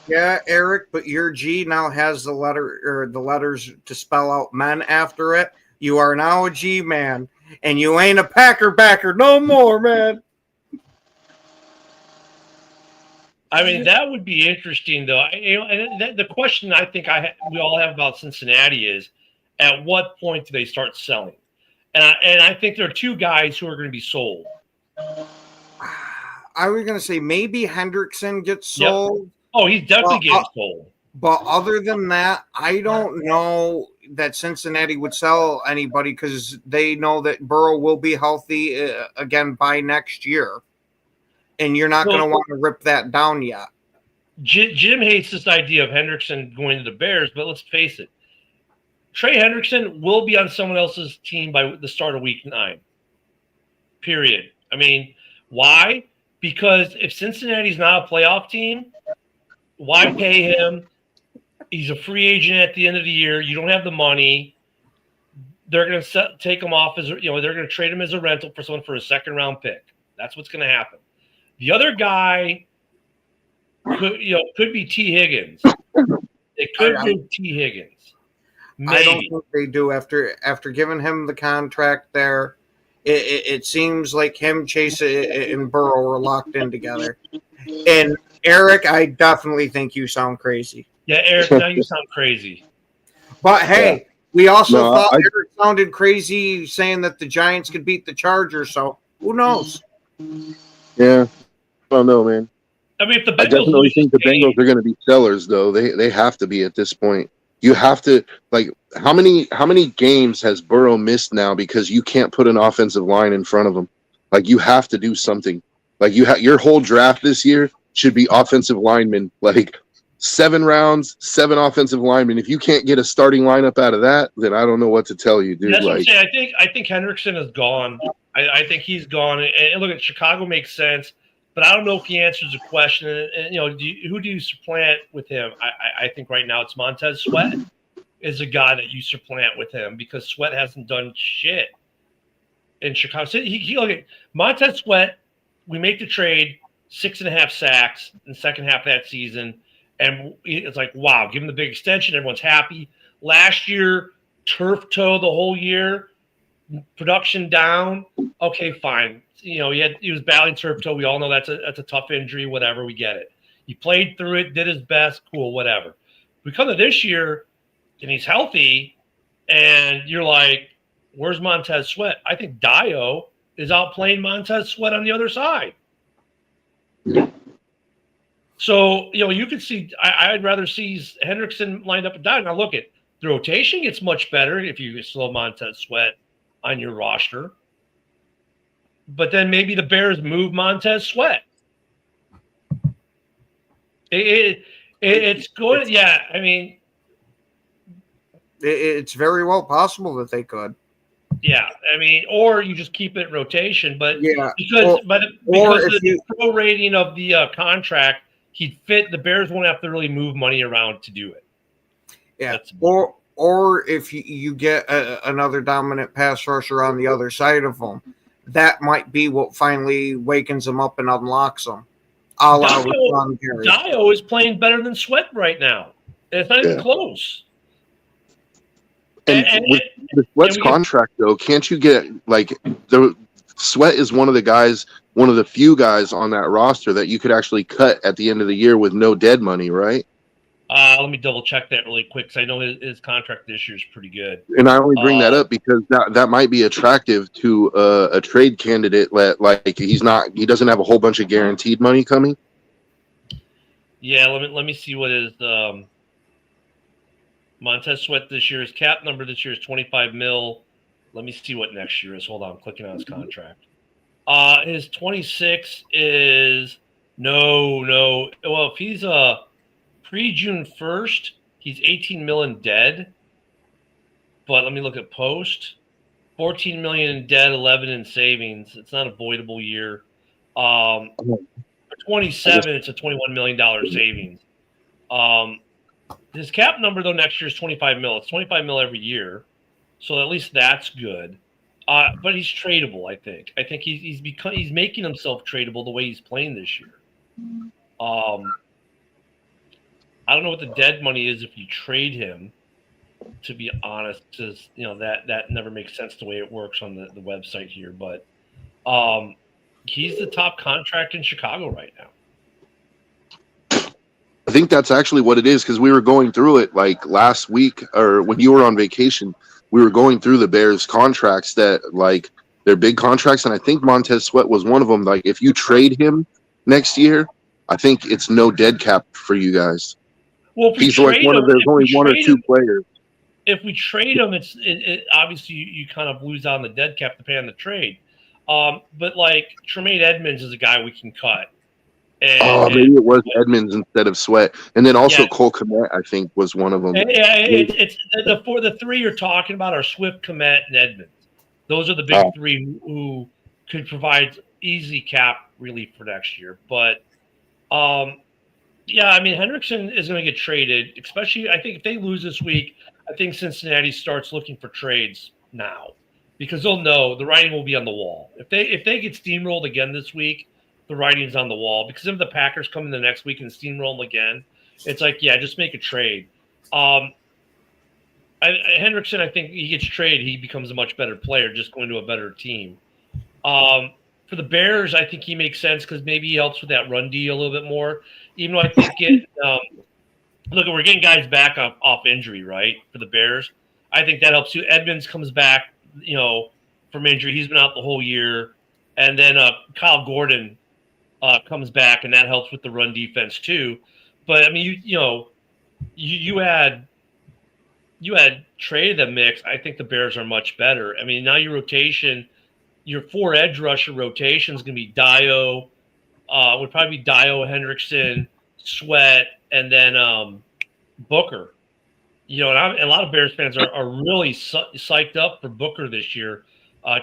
Yeah, Eric, but your G now has the letters to spell out men after it. You are now a G man, and you ain't a Packer backer no more, man. I mean, that would be interesting, though. And the question I think we all have about Cincinnati is, at what point do they start selling? And I think there are 2 guys who are going to be sold. I was going to say maybe Hendrickson gets sold. Yep. Oh, he's definitely getting sold. But other than that, I don't know that Cincinnati would sell anybody because they know that Burrow will be healthy again by next year. And you're not going to want to rip that down yet. Jim hates this idea of Hendrickson going to the Bears, but let's face it. Trey Hendrickson will be on someone else's team by the start of week 9. Period. I mean, why? Because if Cincinnati's not a playoff team, why pay him? He's a free agent at the end of the year. You don't have the money. They're going to take him off they're going to trade him as a rental for someone for a 2nd-round pick. That's what's going to happen. The other guy could be T. Higgins. It could be T. Higgins. Maybe. I don't think they do after giving him the contract there. It seems like him, Chase, and Burrow are locked in together. And Eric, I definitely think you sound crazy. Yeah, Eric, now you sound crazy. But hey, we also thought Eric sounded crazy saying that the Giants could beat the Chargers. So who knows? Yeah, I don't know, man. I mean, if the Bengals I definitely think the Bengals are going to be sellers, though. They have to be at this point. You have to how many games has Burrow missed now because you can't put an offensive line in front of him? You have to do something. Your whole draft this year should be offensive linemen, 7 rounds, 7 offensive linemen. If you can't get a starting lineup out of that, then I don't know what to tell you, dude. That's what I'm saying. I think Hendrickson is gone. I think he's gone. And look, at Chicago makes sense, but I don't know if he answers the question. And who do you supplant with him? I think right now it's Montez Sweat is a guy that you supplant with him because Sweat hasn't done shit in Chicago. So he look at Montez Sweat. We make the trade, 6.5 sacks in the second half of that season. And it's like, wow, give him the big extension. Everyone's happy. Last year, turf toe the whole year, production down. Okay, fine. He was battling turf toe. We all know that's a tough injury, whatever. We get it. He played through it, did his best, cool, whatever. We come to this year, and he's healthy, and you're like, where's Montez Sweat? I think Dio is outplaying Montez Sweat on the other side. So, you could see I'd rather see Hendrickson lined up and Dio. Now, look, at the rotation gets much better if you slow Montez Sweat on your roster. But then maybe the Bears move Montez Sweat. It's good. Yeah, I mean, it's very well possible that they could. Yeah, I mean, or you just keep it in rotation, but yeah, because the pro rating of the contract, he'd fit. The Bears won't have to really move money around to do it. Yeah, or if you get another dominant pass rusher on the other side of him, that might be what finally wakens him up and unlocks him. Dio is playing better than Sweat right now. It's not even close. And with Sweat's contract, though, can't you get the Sweat is one of the few guys on that roster that you could actually cut at the end of the year with no dead money, right? Let me double check that really quick because I know his contract this year is pretty good. And I only bring that up because that might be attractive to a trade candidate. He doesn't have a whole bunch of guaranteed money coming. Yeah, let me see what his Montez Sweat this year. His cap number this year is $25 million. Let me see what next year is. Hold on, I'm clicking on his contract. His 26 is no. Well, if he's pre-June 1st, he's $18 million dead. But let me look at post. $14 million in dead, 11 in savings. It's not a voidable year. For 27, it's a $21 million savings. His cap number, though, next year is $25 million. It's $25 million every year. So at least that's good. But he's tradable, I think. I think he's making himself tradable the way he's playing this year. I don't know what the dead money is if you trade him, to be honest, because that never makes sense the way it works on the website here. But he's the top contract in Chicago right now. I think that's actually what it is because we were going through it last week or when you were on vacation. We were going through the Bears contracts that they're big contracts, and I think Montez Sweat was one of them. If you trade him next year, I think it's no dead cap for you guys. Well, if he's there's only one or two players. If we trade him, it obviously you kind of lose out on the dead cap to pay on the trade. But Tremaine Edmonds is a guy we can cut. Maybe it was Edmonds instead of Sweat, and then also Cole Kmet, I think, was one of them. It's the three you're talking about are Swift, Kmet, and Edmonds. Those are the big three who could provide easy cap relief for next year. But Hendrickson is going to get traded, especially I think if they lose this week. I think Cincinnati starts looking for trades now because they'll know the writing will be on the wall. If they get steamrolled again this week, the writing's on the wall because if the Packers come in the next week and steamroll them again, it's just make a trade. Hendrickson, I think he gets traded, he becomes a much better player just going to a better team. For the Bears, I think he makes sense because maybe he helps with that run D a little bit more. Even though I think we're getting guys back off injury, right? For the Bears, I think that helps too. Edmonds comes back, from injury. He's been out the whole year, and then Kyle Gordon comes back, and that helps with the run defense too. But I mean, you had traded the mix. I think the Bears are much better. I mean, now your rotation, your 4 edge rusher rotation is going to be Dio. Would probably be Dio, Hendrickson, Sweat, and then Booker. And a lot of Bears fans are really psyched up for Booker this year,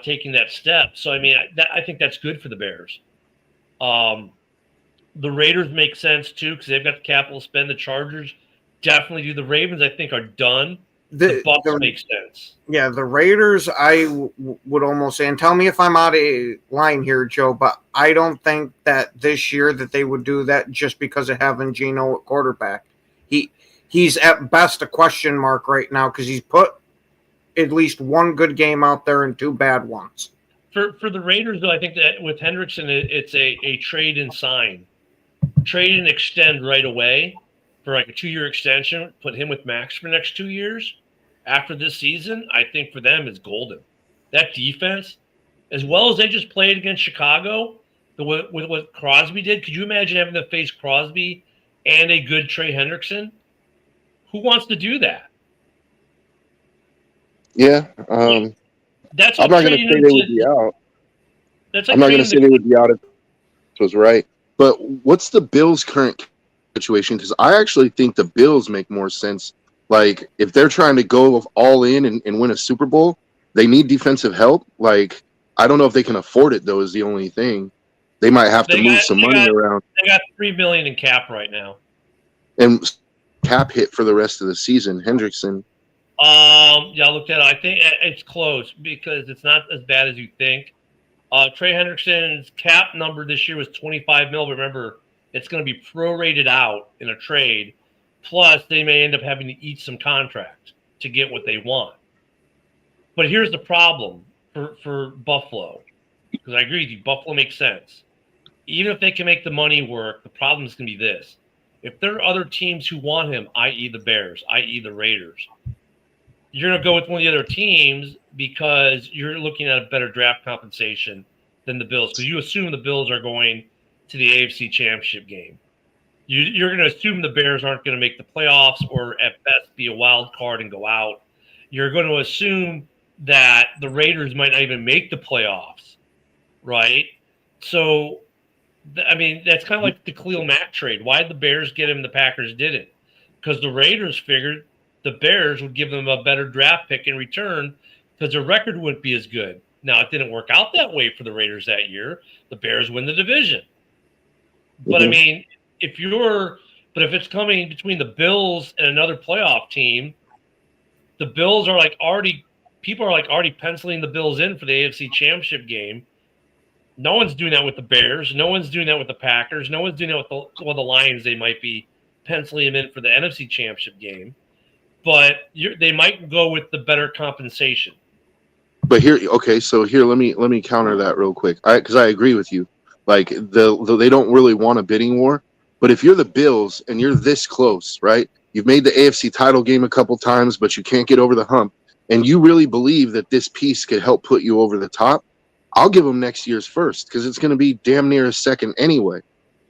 taking that step. So, I mean, I think that's good for the Bears. The Raiders make sense, too, because they've got the capital to spend. The Chargers definitely do. The Ravens, I think, are done. The Bucs make sense. Yeah, the Raiders, would almost say, and tell me if I'm out of line here, Joe, but I don't think that this year that they would do that just because of having Geno at quarterback. He's at best a question mark right now because he's put at least one good game out there and 2 bad ones. For the Raiders, though, I think that with Hendrickson, it's a trade and sign. Trade and extend right away for like a 2-year extension. Put him with Max for the next 2 years. After this season, I think for them is golden. That defense, as well as they just played against Chicago, with what Crosby did, could you imagine having to face Crosby and a good Trey Hendrickson? Who wants to do that? Yeah. That's I'm not going to say they would be out. Like I'm not going to say they would be out if it was right. But what's the Bills' current situation? Because I actually think the Bills make more sense. Like, if they're trying to go all in and win a Super Bowl, they need defensive help. Like, I don't know if they can afford it, though, is the only thing. They might have to move some money around. They got $3 million in cap right now. And cap hit for the rest of the season, Hendrickson. Yeah, I looked at it. I think it's close because it's not as bad as you think. Trey Hendrickson's cap number this year was $25 million. Remember, it's going to be prorated out in a trade. Plus, they may end up having to eat some contract to get what they want. But here's the problem for Buffalo, because I agree with you. Buffalo makes sense. Even if they can make the money work, the problem is going to be this. If there are other teams who want him, i.e. the Bears, i.e. the Raiders, you're going to go with one of the other teams because you're looking at a better draft compensation than the Bills, because you assume the Bills are going to the AFC Championship game. You're going to assume the Bears aren't going to make the playoffs or at best be a wild card and go out. You're going to assume that the Raiders might not even make the playoffs, right? So, I mean, that's kind of like the Khalil Mack trade. Why did the Bears get him and the Packers didn't? Because the Raiders figured the Bears would give them a better draft pick in return because their record wouldn't be as good. Now, it didn't work out that way for the Raiders that year. The Bears win the division. But, I mean, if it's coming between the Bills and another playoff team, the Bills are people are already penciling the Bills in for the AFC Championship game. No one's doing that with the Bears. No one's doing that with the Packers. No one's doing that with the Lions. They might be penciling them in for the NFC Championship game. But they might go with the better compensation. But here, okay, so here, let me counter that real quick, because I agree with you. Like, they don't really want a bidding war. But if you're the Bills and you're this close, right? You've made the AFC title game a couple times, but you can't get over the hump, and you really believe that this piece could help put you over the top, I'll give them next year's first because it's going to be damn near a second anyway.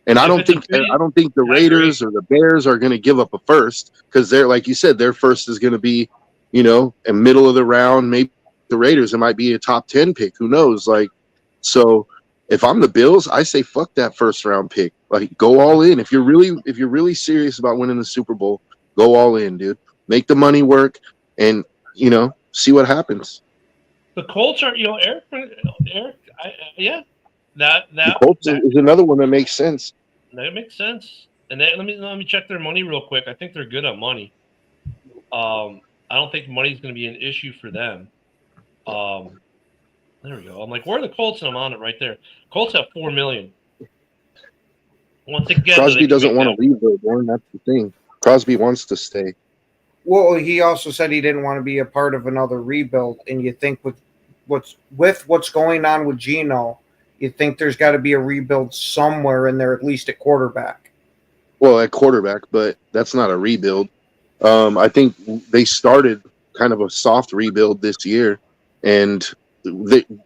And I don't think the Raiders or the Bears are going to give up a first because they're, like you said, their first is going to be, in middle of the round. Maybe the Raiders, it might be a top 10 pick. Who knows? Like, so if I'm the Bills, I say fuck that first round pick. Like, go all in. If you're really serious about winning the Super Bowl, go all in, dude. Make the money work, and see what happens. The Colts are, Eric. Yeah, that the Colts is another one that makes sense. That makes sense. And let me check their money real quick. I think they're good on money. I don't think money's going to be an issue for them. There we go. I'm like, where are the Colts? And I'm on it right there. Colts have $4 million. Once again, Crosby doesn't want to leave, though, Warren. That's the thing. Crosby wants to stay. Well, he also said he didn't want to be a part of another rebuild. And you think with what's going on with Geno, you think there's got to be a rebuild somewhere in there, at least at quarterback. Well, at quarterback, but that's not a rebuild. I think they started kind of a soft rebuild this year, and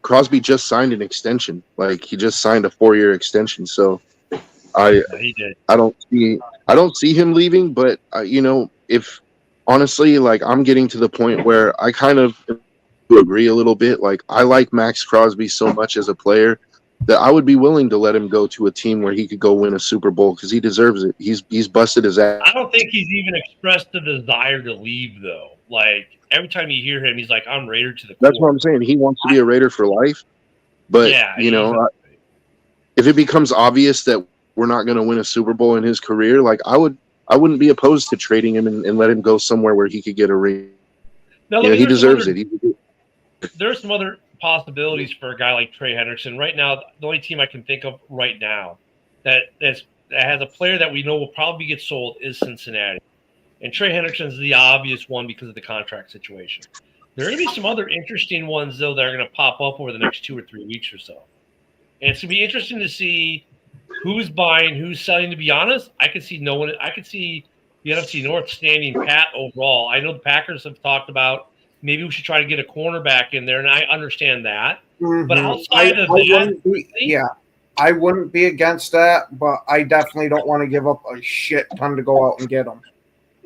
Crosby just signed an extension. Like, he just signed a 4-year extension. So I don't see him leaving. But if honestly, like, I'm getting to the point where I kind of agree a little bit. Like, I like Max Crosby so much as a player. that I would be willing to let him go to a team where he could go win a Super Bowl because he deserves it. He's busted his ass. I don't think he's even expressed the desire to leave, though. Like, every time you hear him, he's like, I'm Raider to the core. That's what I'm saying. He wants to be a Raider for life. But, Yeah, if it becomes obvious that we're not going to win a Super Bowl in his career, like I wouldn't be opposed to trading him and let him go somewhere where he could get a ring. No, He deserves it. There's some other possibilities for a guy like Trey Hendrickson. Right now, the only team I can think of right now that has a player that we know will probably get sold is Cincinnati. And Trey Hendrickson is the obvious one because of the contract situation. There are going to be some other interesting ones, though, that are going to pop up over the next 2 or 3 weeks or so. And it's going to be interesting to see who's buying, who's selling. To be honest, I could see no one. I could see the NFC North standing pat overall. I know the Packers have talked about maybe we should try to get a cornerback in there, and I understand that. Mm-hmm. But outside of that, I wouldn't be against that, but I definitely don't want to give up a shit ton to go out and get them.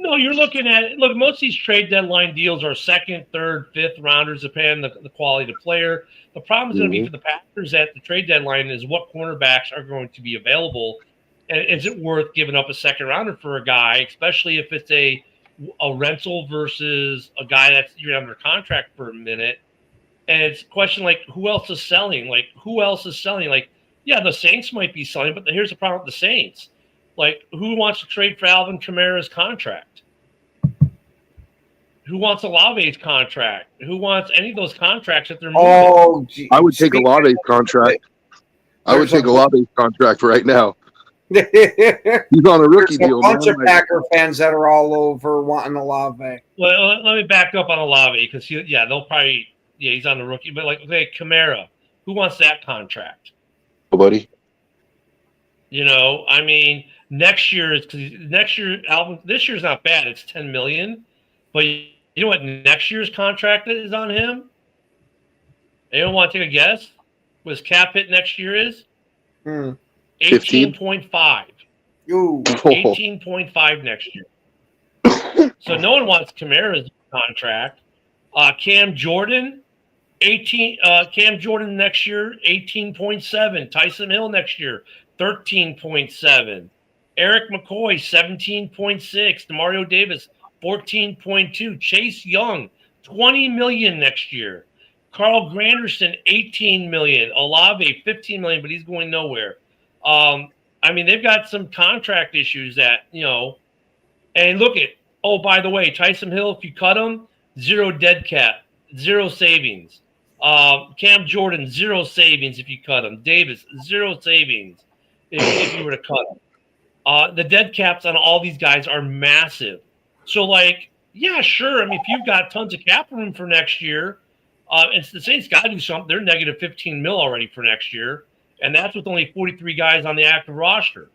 No, you're looking at – look, most of these trade deadline deals are second, third, fifth rounders, depending on the quality of the player. The problem is going to be for the Packers at the trade deadline is what cornerbacks are going to be available, and is it worth giving up a second rounder for a guy, especially if it's a rental versus a guy that's you're under contract for a minute. And it's a question like, who else is selling? Like, yeah, the Saints might be selling, but here's the problem with the Saints. Like, who wants to trade for Alvin Kamara's contract? Who wants Olave's contract? Who wants any of those contracts that they're moving? Oh, geez. I would take Olave's contract. I would take Olave's contract right now. He's on a rookie deal. A bunch of Packer fans that are all over wanting Olave. Well, let me back up on Olave because they'll probably he's on the rookie. But like, okay, Kamara, who wants that contract? Nobody. I mean, next year Alvin. This year's not bad. It's $10 million, but you know what next year's contract is on him? Anyone want to take a guess? What his cap hit next year is? 18.5. 18.5 next year. So no one wants Kamara's contract. Cam Jordan, Cam Jordan next year, 18.7. Tyson Hill next year, 13.7. Eric McCoy, 17.6. DeMario Davis, 14.2. Chase Young, $20 million next year. Carl Granderson, $18 million. Olave, $15 million, but he's going nowhere. I mean, they've got some contract issues that, and look at, by the way, Tyson Hill, if you cut him, 0 dead cap, 0 savings. Cam Jordan, 0 savings if you cut him. Davis, 0 savings if you were to cut him. The dead caps on all these guys are massive. So, like, yeah, sure. I mean, if you've got tons of cap room for next year, and the Saints got to do something. They're negative $15 million already for next year. And that's with only 43 guys on the active roster.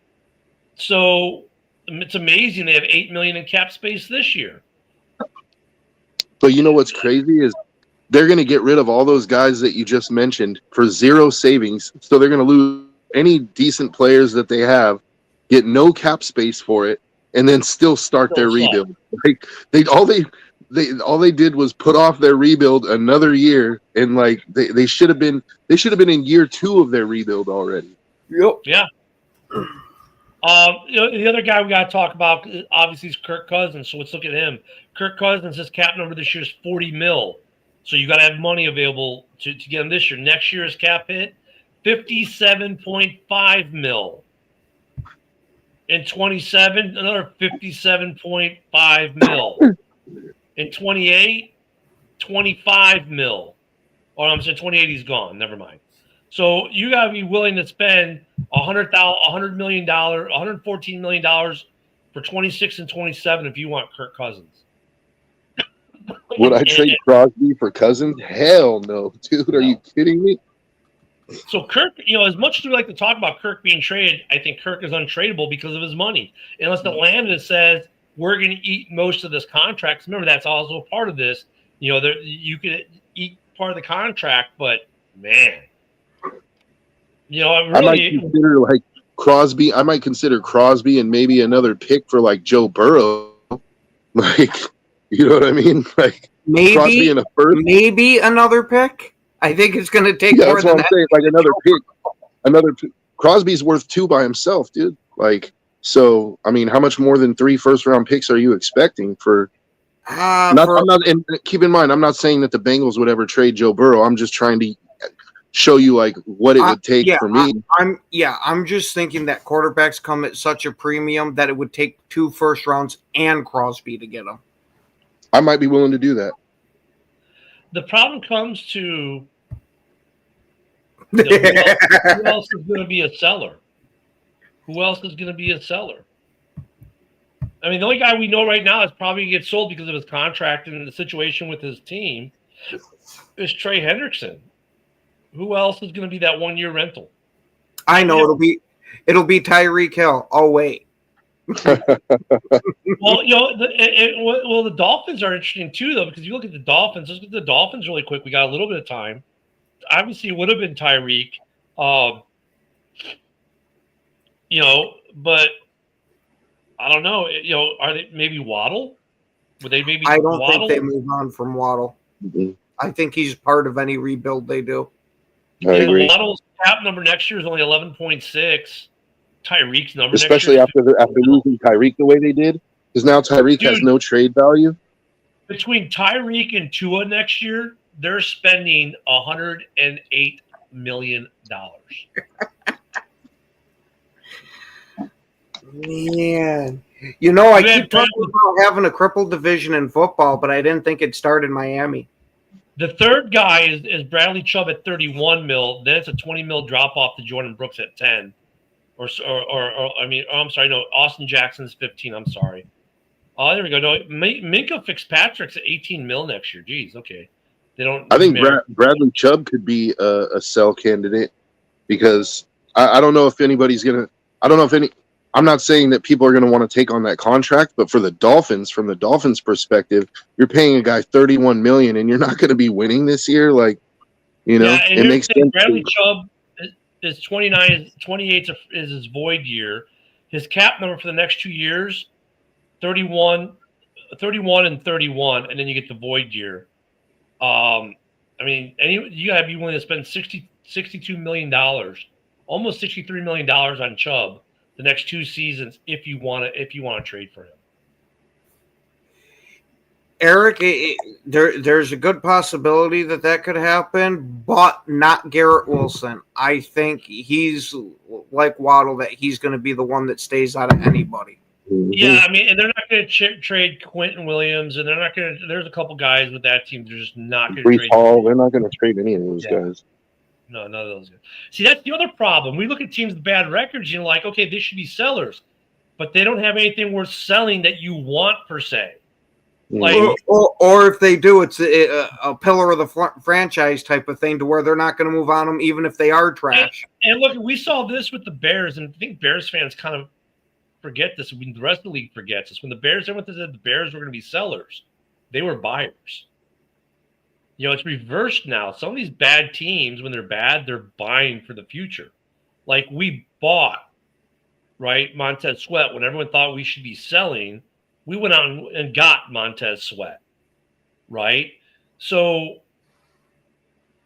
So it's amazing they have $8 million in cap space this year. But you know what's crazy is they're going to get rid of all those guys that you just mentioned for 0 savings. So they're going to lose any decent players that they have, get no cap space for it, and then still start their rebuild. Like all they did was put off their rebuild another year, and like they should have been in year 2 of their rebuild already. Yep. Yeah. The other guy we got to talk about obviously is Kirk Cousins. So let's look at him. Kirk Cousins' his cap number this year is $40 million. So you got to have money available to get him this year. Next year's cap hit, $57.5 million. In 27, another $57.5 million. In 28, $25 million. Or I'm saying 28, he's gone. Never mind. So you got to be willing to spend $100 million, $114 million for 26 and 27 if you want Kirk Cousins. Would I trade Crosby for Cousins? Hell no, dude. Are you kidding me? So Kirk, as much as we like to talk about Kirk being traded, I think Kirk is untradeable because of his money. Unless Atlanta says we're going to eat most of this contract. Remember, that's also a part of this. You could eat part of the contract, but man, I might consider like Crosby. I might consider Crosby and maybe another pick for like Joe Burrow. Like, you know what I mean? Like Crosby and a first, maybe another pick. I think it's going to take more that's what than I'm saying. Like another pick. Crosby's worth 2 by himself, dude. Like, so I mean, how much more than 3 first-round picks are you expecting for? I'm not. And keep in mind, I'm not saying that the Bengals would ever trade Joe Burrow. I'm just trying to show you like what it would take for me. I'm just thinking that quarterbacks come at such a premium that it would take 2 first rounds and Crosby to get them. I might be willing to do that. The problem comes to who else is going to be a seller? Who else is going to be a seller? I mean, the only guy we know right now is probably going to get sold because of his contract and the situation with his team is Trey Hendrickson. Who else is going to be that 1-year rental? I know it'll be Tyreek Hill. Oh wait. Well, the Dolphins are interesting too, though, because you look at the Dolphins. Let's look at the Dolphins really quick. We got a little bit of time. Obviously, it would have been Tyreek, but I don't know. Are they maybe Waddle? Would they maybe? I don't Waddle? think they move on from Waddle. Mm-hmm. I think he's part of any rebuild they do. I agree. Waddle's cap number next year is only 11.6. Tyreek's number, especially next year after losing Tyreek the way they did, because now Tyreek has no trade value. Between Tyreek and Tua next year, they're spending $108 million. Man, I keep talking about having a crippled division in football, but I didn't think it'd start in Miami. The third guy is Bradley Chubb at 31 mil. Then it's a 20 mil drop off to Jordan Brooks at 10. Austin Jackson's 15. I'm sorry. Oh, there we go. No, Minka Fitzpatrick's at 18 mil next year. Jeez, okay. They don't. I think Bradley Chubb could be a sell candidate because I don't know if anybody's gonna. I don't know if any. I'm not saying that people are going to want to take on that contract, but for the Dolphins, from the Dolphins' perspective, you're paying a guy $31 million, and you're not going to be winning this year. Like, it makes sense. Bradley Chubb is 29, 28 is his void year. His cap number for the next 2 years, 31 and 31, and then you get the void year. You got to be willing to spend $62 million, almost $63 million on Chubb the next 2 seasons if you want to trade for him. Eric, there's a good possibility that could happen, but not Garrett Wilson. I think he's like Waddle, that he's going to be the one that stays out of anybody. Yeah, and they're not going to trade Quentin Williams, and they're not going to. There's a couple guys with that team they're just not going to trade. Hall, they're not going to trade any of those guys. No, none of those guys. See, that's the other problem. We look at teams with bad records, like, okay, they should be sellers, but they don't have anything worth selling that you want per se. Like, or if they do, it's a pillar of the franchise type of thing to where they're not going to move on them even if they are trash. And look, we saw this with the Bears, and I think Bears fans kind of forget this. The rest of the league forgets this. When the Bears, everyone said the Bears were going to be sellers, they were buyers. It's reversed now. Some of these bad teams, when they're bad, they're buying for the future. Like we bought, right, Montez Sweat when everyone thought we should be selling. We went out and got Montez Sweat, right? So,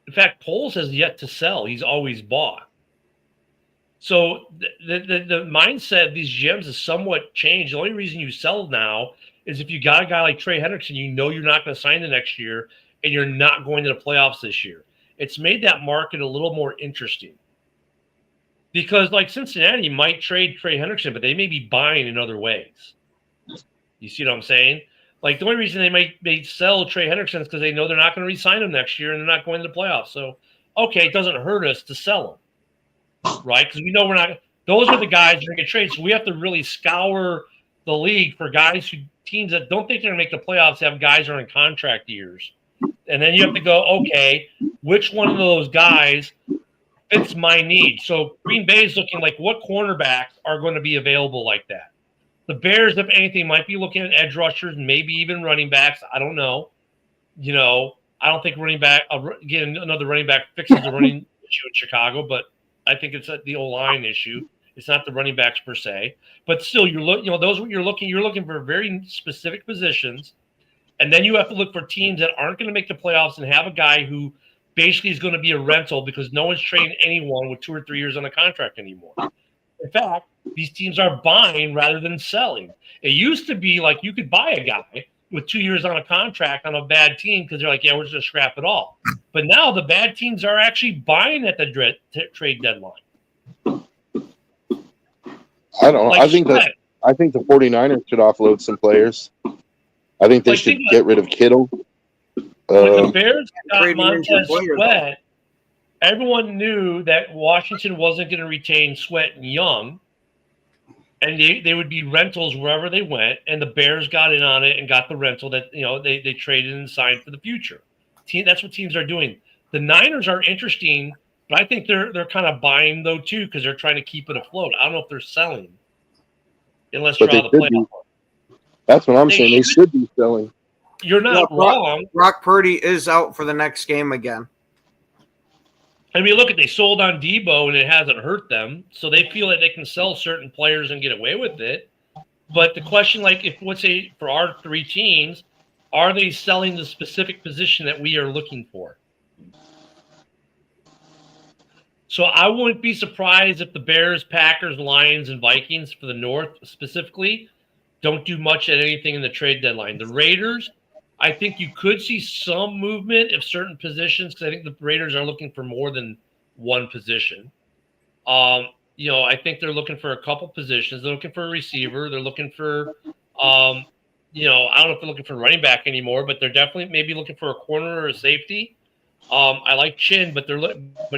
in fact, Poles has yet to sell. He's always bought. So the mindset of these GMs has somewhat changed. The only reason you sell now is if you got a guy like Trey Hendrickson, you're not going to sign the next year, and you're not going to the playoffs this year. It's made that market a little more interesting. Because like Cincinnati might trade Trey Hendrickson, but they may be buying in other ways. You see what I'm saying? Like the only reason they may sell Trey Hendrickson is because they know they're not going to re-sign him next year and they're not going to the playoffs. So, okay, it doesn't hurt us to sell him, right? Because we know we're not – those are the guys that are going to get traded. So we have to really scour the league for teams that don't think they're going to make the playoffs have guys that are in contract years. And then you have to go, okay, which one of those guys fits my need? So Green Bay is looking like what cornerbacks are going to be available like that. The Bears, if anything, might be looking at edge rushers and maybe even running backs. I don't know. I don't think another running back fixes the running issue in Chicago, but I think it's the O-line issue. It's not the running backs per se. But still, those you're looking for very specific positions. And then you have to look for teams that aren't going to make the playoffs and have a guy who basically is going to be a rental because no one's trading anyone with 2 or 3 years on a contract anymore. In fact, these teams are buying rather than selling. It used to be like you could buy a guy with 2 years on a contract on a bad team because they're like, yeah, we're just going to scrap it all. But now the bad teams are actually buying at the trade deadline. I don't know. Like I think the 49ers should offload some players. I think they should get rid of Kittle. When the Bears got trading into Montez player, Sweat, everyone knew that Washington wasn't going to retain Sweat and Young, and they would be rentals wherever they went. And the Bears got in on it and got the rental that they traded and signed for the future. That's what teams are doing. The Niners are interesting, but I think they're kind of buying though too because they're trying to keep it afloat. I don't know if they're selling, unless you're out of the playoff. That's what I'm saying. They should be selling. You're not wrong. Brock Purdy is out for the next game again. I mean, look, they sold on Debo and it hasn't hurt them, so they feel that they can sell certain players and get away with it. But the question, like, if let's say for our 3 teams, are they selling the specific position that we are looking for? So I wouldn't be surprised if the Bears, Packers, Lions, and Vikings for the North specifically don't do much at anything in the trade deadline. The Raiders, I think you could see some movement of certain positions because I think the Raiders are looking for more than one position. I think they're looking for a couple positions. They're looking for a receiver. They're looking for, I don't know if they're looking for a running back anymore, but they're definitely maybe looking for a corner or a safety. I like Chin, but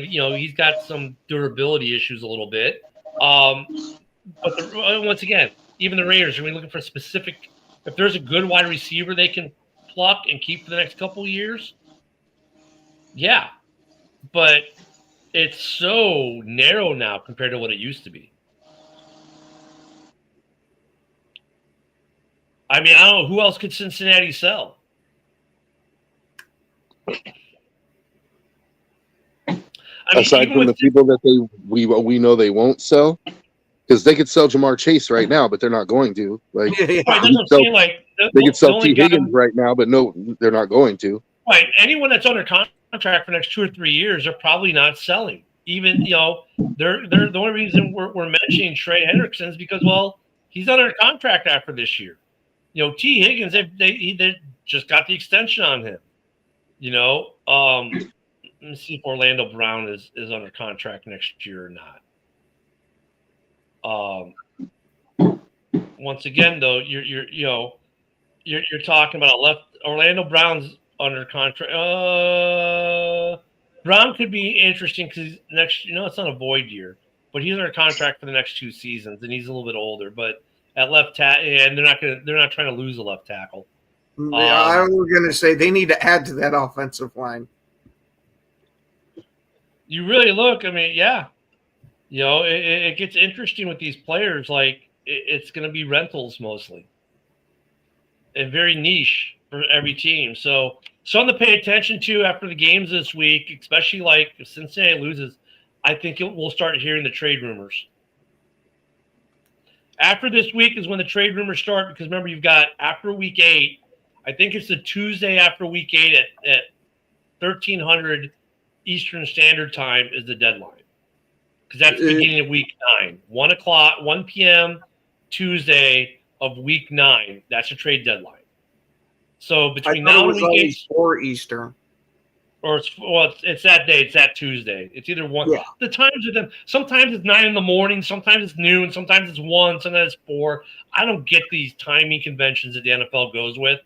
he's got some durability issues a little bit. Once again, even the Raiders are looking for specific. If there's a good wide receiver they can pluck and keep for the next couple of years, yeah. But it's so narrow now compared to what it used to be. I mean, I don't know who else could Cincinnati sell. Aside from the people that we know they won't sell, because they could sell Jamar Chase right now, but they're not going to. Like, right, that's what I'm saying. Like, they could sell T. Higgins right now, but no, they're not going to. Right, anyone that's under contract for the next 2 or 3 years, they're probably not selling. Even they're the only reason we're mentioning Trey Hendrickson is because he's under contract after this year. T. Higgins they just got the extension on him. Let me see if Orlando Brown is under contract next year or not. Once again, though, you're talking about a left. Orlando Brown's under contract. Brown could be interesting because next, it's not a void year, but he's under contract for the next 2 seasons, and he's a little bit older. But at left tackle, and they're not trying to lose a left tackle. I was going to say they need to add to that offensive line. You really look. I mean, yeah. It gets interesting with these players. Like, it's going to be rentals mostly. And very niche for every team. So something to pay attention to after the games this week, especially like if Cincinnati loses, I think we'll start hearing the trade rumors. After this week is when the trade rumors start because, remember, you've got after week 8, I think it's the Tuesday after week 8 at 1300 Eastern Standard Time is the deadline. Because that's the beginning of week 9. 1 p.m. Tuesday of week 9. That's a trade deadline. So between now and week 8, 4 Eastern. Or it's that day. It's that Tuesday. It's either one. Yeah. The times of them. Sometimes it's 9 in the morning. Sometimes it's noon. Sometimes it's 1. Sometimes it's 4. I don't get these timing conventions that the NFL goes with.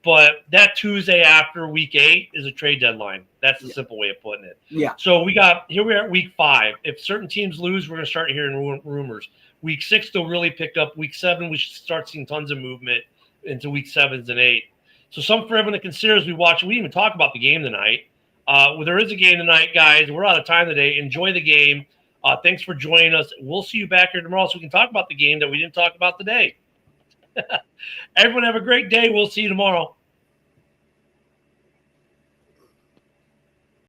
But that Tuesday after week 8 is a trade deadline. That's the simple way of putting it. Yeah. So we are at week 5. If certain teams lose, we're going to start hearing rumors. Week 6 they'll really pick up. Week 7 we should start seeing tons of movement into week 7s and 8. So something for everyone to consider as we watch. We didn't even talk about the game tonight. There is a game tonight, guys. We're out of time today. Enjoy the game. Thanks for joining us. We'll see you back here tomorrow so we can talk about the game that we didn't talk about today. Everyone have a great day. We'll see you tomorrow.